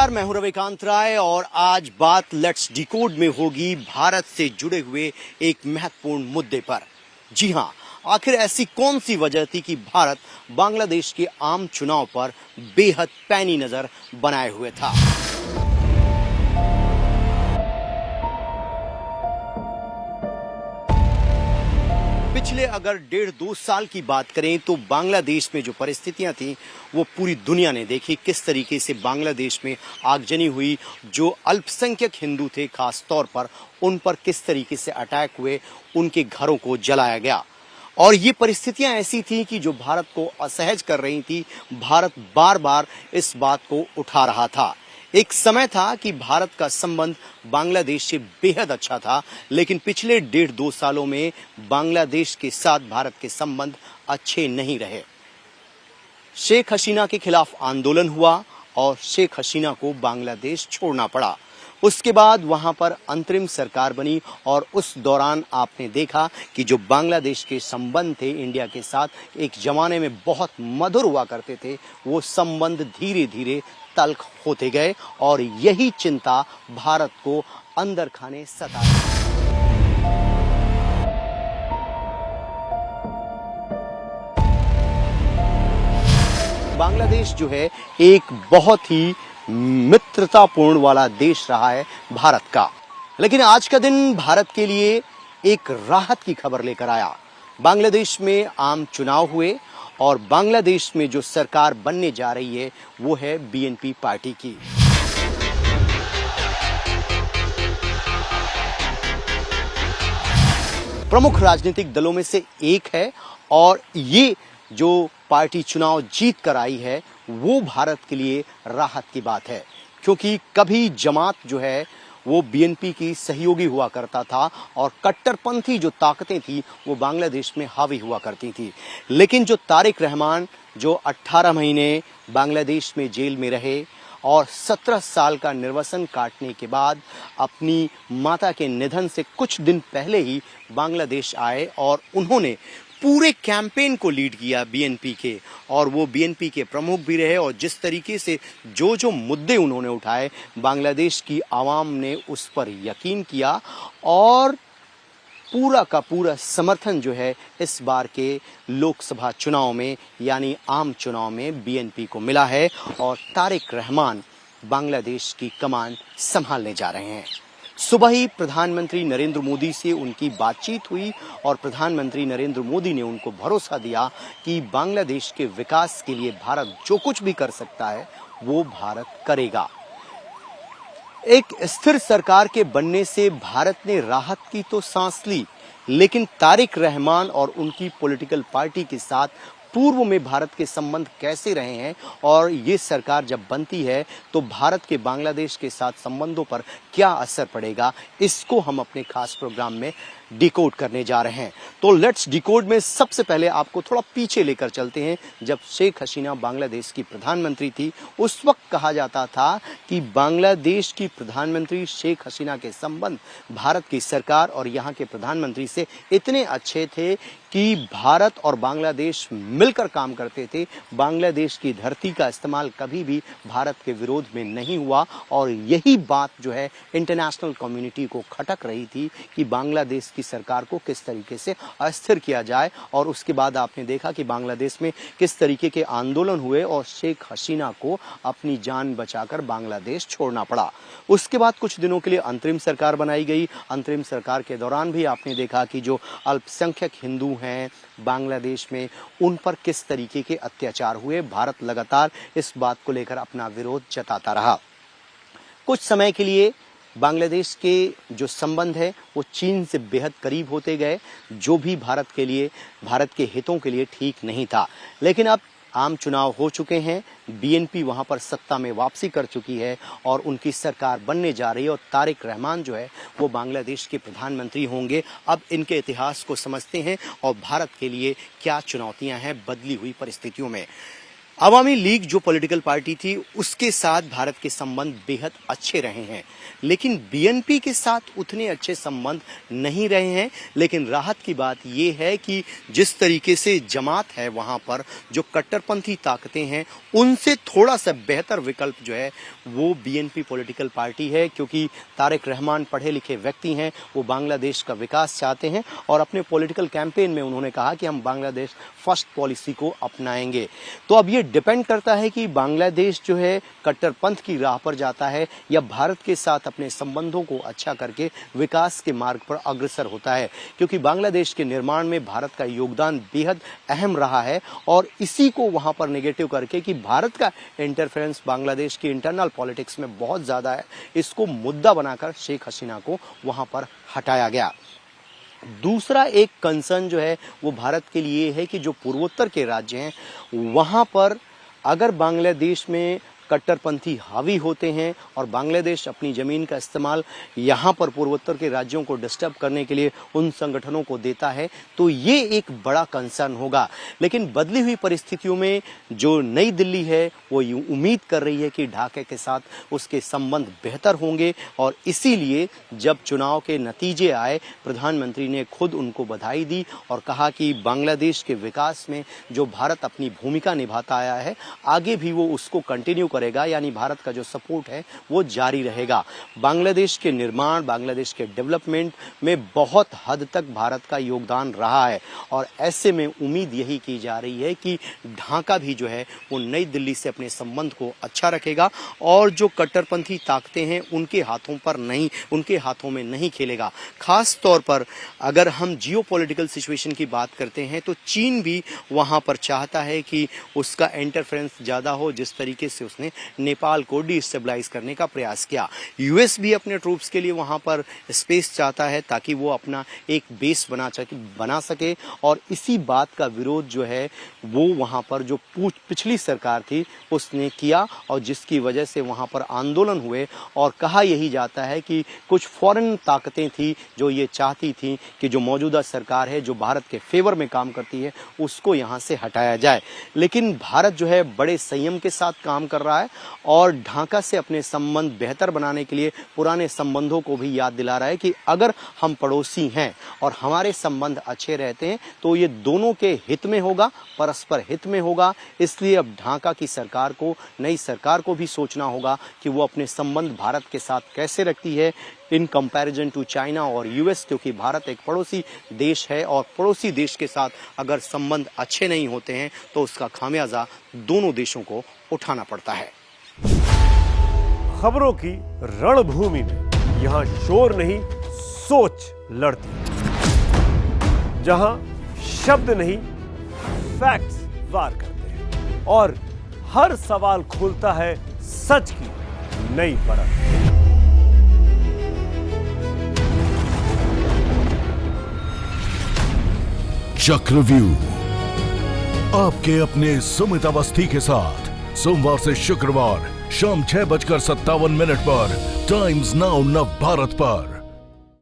नमस्कार, मैं हूं रविकांत राय और आज बात लेट्स डिकोड में होगी भारत से जुड़े हुए एक महत्वपूर्ण मुद्दे पर। जी हां, आखिर ऐसी कौन सी वजह थी कि भारत बांग्लादेश के आम चुनाव पर बेहद पैनी नजर बनाए हुए था। पिछले अगर 1.5-2 साल की बात करें तो बांग्लादेश में जो परिस्थितियां थी वो पूरी दुनिया ने देखी। किस तरीके से बांग्लादेश में आगजनी हुई, जो अल्पसंख्यक हिंदू थे खास तौर पर उन पर किस तरीके से अटैक हुए, उनके घरों को जलाया गया। और ये परिस्थितियां ऐसी थी कि जो भारत को असहज कर रही थी। भारत बार बार इस बात को उठा रहा था। एक समय था कि भारत का संबंध बांग्लादेश से बेहद अच्छा था, लेकिन पिछले 1.5-2 सालों में बांग्लादेश के साथ भारत के संबंध अच्छे नहीं रहे। शेख हसीना के खिलाफ आंदोलन हुआ और शेख हसीना को बांग्लादेश छोड़ना पड़ा। उसके बाद वहां पर अंतरिम सरकार बनी और उस दौरान आपने देखा कि जो बांग्लादेश के संबंध थे इंडिया के साथ, एक जमाने में बहुत मधुर हुआ करते थे, वो संबंध धीरे धीरे तल्ख होते गए और यही चिंता भारत को अंदर खाने सता रही। बांग्लादेश जो है एक बहुत ही मित्रतापूर्ण वाला देश रहा है भारत का, लेकिन आज का दिन भारत के लिए एक राहत की खबर लेकर आया। बांग्लादेश में आम चुनाव हुए और बांग्लादेश में जो सरकार बनने जा रही है वो है बीएनपी पार्टी की। प्रमुख राजनीतिक दलों में से एक है और ये जो पार्टी चुनाव जीत कर आई है वो भारत के लिए राहत की बात है, क्योंकि कभी जमात जो है वो बीएनपी की सहयोगी हुआ करता था और कट्टरपंथी जो ताकतें थी वो बांग्लादेश में हावी हुआ करती थी। लेकिन जो तारिक रहमान जो 18 महीने बांग्लादेश में जेल में रहे और 17 साल का निर्वासन काटने के बाद अपनी माता के निधन से कुछ दिन पहले ही बांग्लादेश आए और उन्होंने पूरे कैंपेन को लीड किया बीएनपी के, और वो बीएनपी के प्रमुख भी रहे। और जिस तरीके से जो जो मुद्दे उन्होंने उठाए, बांग्लादेश की आवाम ने उस पर यकीन किया और पूरा का पूरा समर्थन जो है इस बार के लोकसभा चुनाव में यानी आम चुनाव में बीएनपी को मिला है और तारिक रहमान बांग्लादेश की कमान संभालने जा रहे हैं। सुबह ही प्रधानमंत्री नरेंद्र मोदी से उनकी बातचीत हुई और प्रधानमंत्री नरेंद्र मोदी ने उनको भरोसा दिया कि बांग्लादेश के विकास के लिए भारत जो कुछ भी कर सकता है वो भारत करेगा। एक स्थिर सरकार के बनने से भारत ने राहत की तो सांस ली, लेकिन तारिक रहमान और उनकी पॉलिटिकल पार्टी के साथ पूर्व में भारत के संबंध कैसे रहे हैं और ये सरकार जब बनती है तो भारत के बांग्लादेश के साथ संबंधों पर क्या असर पड़ेगा, इसको हम अपने खास प्रोग्राम में डिकोड करने जा रहे हैं। तो लेट्स डिकोड में सबसे पहले आपको थोड़ा पीछे लेकर चलते हैं। जब शेख हसीना बांग्लादेश की प्रधानमंत्री थी, उस वक्त कहा जाता था कि बांग्लादेश की प्रधानमंत्री शेख हसीना के संबंध भारत की सरकार और यहाँ के प्रधानमंत्री से इतने अच्छे थे कि भारत और बांग्लादेश मिलकर काम करते थे। बांग्लादेश की धरती का इस्तेमाल कभी भी भारत के विरोध में नहीं हुआ और यही बात जो है इंटरनेशनल कम्युनिटी को खटक रही थी कि बांग्लादेश की सरकार को किस तरीके से अस्थिर किया जाए। और उसके बाद आपने देखा कि बांग्लादेश में किस तरीके के आंदोलन हुए और शेख हसीना को अपनी जान बचाकर बांग्लादेश छोड़ना पड़ा। उसके बाद कुछ दिनों के लिए अंतरिम सरकार बनाई गई। अंतरिम सरकार के दौरान भी आपने देखा कि जो अल्पसंख्यक हिंदू हैं बांग्लादेश में उन पर किस तरीके के अत्याचार हुए। भारत लगातार इस बात को लेकर अपना विरोध जताता रहा। कुछ समय के लिए बांग्लादेश के जो संबंध है वो चीन से बेहद करीब होते गए, जो भी भारत के लिए, भारत के हितों के लिए ठीक नहीं था। लेकिन अब आम चुनाव हो चुके हैं, बीएनपी वहां पर सत्ता में वापसी कर चुकी है और उनकी सरकार बनने जा रही है और तारिक रहमान जो है वो बांग्लादेश के प्रधानमंत्री होंगे। अब इनके इतिहास को समझते हैं और भारत के लिए क्या चुनौतियां हैं बदली हुई परिस्थितियों में। अवामी लीग जो पॉलिटिकल पार्टी थी उसके साथ भारत के संबंध बेहद अच्छे रहे हैं, लेकिन बीएनपी के साथ उतने अच्छे संबंध नहीं रहे हैं। लेकिन राहत की बात यह है कि जिस तरीके से जमात है वहां पर जो कट्टरपंथी ताकतें हैं उनसे थोड़ा सा बेहतर विकल्प जो है वो बीएनपी पॉलिटिकल पार्टी है, क्योंकि तारिक रहमान पढ़े लिखे व्यक्ति हैं, वो बांग्लादेश का विकास चाहते हैं और अपने पॉलिटिकल कैंपेन में उन्होंने कहा कि हम बांग्लादेश फर्स्ट पॉलिसी को अपनाएंगे। तो अब ये डिपेंड करता है कि बांग्लादेश जो है कट्टरपंथ की राह पर जाता है या भारत के साथ अपने संबंधों को अच्छा करके विकास के मार्ग पर अग्रसर होता है, क्योंकि बांग्लादेश के निर्माण में भारत का योगदान बेहद अहम रहा है और इसी को वहां पर नेगेटिव करके कि भारत का इंटरफेरेंस बांग्लादेश की इंटरनल पॉलिटिक्स में बहुत ज्यादा है, इसको मुद्दा बनाकर शेख हसीना को वहां पर हटाया गया। दूसरा एक कंसर्न जो है वो भारत के लिए है कि जो पूर्वोत्तर के राज्य हैं वहां पर अगर बांग्लादेश में कट्टरपंथी हावी होते हैं और बांग्लादेश अपनी जमीन का इस्तेमाल यहां पर पूर्वोत्तर के राज्यों को डिस्टर्ब करने के लिए उन संगठनों को देता है तो ये एक बड़ा कंसर्न होगा। लेकिन बदली हुई परिस्थितियों में जो नई दिल्ली है वो उम्मीद कर रही है कि ढाका के साथ उसके संबंध बेहतर होंगे और इसीलिए जब चुनाव के नतीजे आए प्रधानमंत्री ने खुद उनको बधाई दी और कहा कि बांग्लादेश के विकास में जो भारत अपनी भूमिका निभाता आया है आगे भी वो उसको कंटिन्यू करेगा, यानी भारत का जो सपोर्ट है वो जारी रहेगा। बांग्लादेश के निर्माण, बांग्लादेश के डेवलपमेंट में बहुत हद तक भारत का योगदान रहा है और ऐसे में उम्मीद यही की जा रही है कि ढाका भी जो है वो नई दिल्ली से अपने संबंध को अच्छा रखेगा और जो कट्टरपंथी ताकतें हैं उनके हाथों में नहीं खेलेगा। खास तौर पर अगर हम जियोपॉलिटिकल सिचुएशन की बात करते हैं तो चीन भी वहां पर चाहता है कि उसका इंटरफेरेंस ज्यादा हो, जिस तरीके से उसने नेपाल को डिस्टेबलाइज करने का प्रयास किया। यूएस भी अपने ट्रूप्स के लिए वहां पर स्पेस चाहता है ताकि वो अपना एक बेस बना सके और इसी बात का विरोध जो है वो वहां पर जो पिछली सरकार थी उसने किया और जिसकी वजह से वहां पर आंदोलन हुए और कहा यही जाता है कि कुछ फॉरेन ताकतें थी जो ये चाहती थी कि जो मौजूदा सरकार है जो भारत के फेवर में काम करती है उसको यहां से हटाया जाए। लेकिन भारत जो है बड़े संयम के साथ काम कर रहा है और ढाका से अपने संबंध बेहतर बनाने के लिए पुराने संबंधों को भी याद दिला रहा है कि अगर हम पड़ोसी हैं और हमारे संबंध अच्छे रहते हैं तो ये दोनों के हित में होगा, परस्पर हित में होगा। इसलिए अब ढाका की सरकार को, नई सरकार को भी सोचना होगा कि वो अपने संबंध भारत के साथ कैसे रखती है इन कंपैरिजन टू चाइना और यूएस, क्योंकि भारत एक पड़ोसी देश है और पड़ोसी देश के साथ अगर संबंध अच्छे नहीं होते हैं तो उसका खामियाजा दोनों देशों को उठाना पड़ता है। खबरों की रणभूमि में यहाँ शोर नहीं सोच लड़ती, जहां शब्द नहीं फैक्ट्स वार करते हैं और हर सवाल खोलता है सच की नई परत। चक्रव्यूह आपके अपने सुमित अवस्थी के साथ सोमवार से शुक्रवार शाम 6:57 पर टाइम्स नाउ नव भारत पर।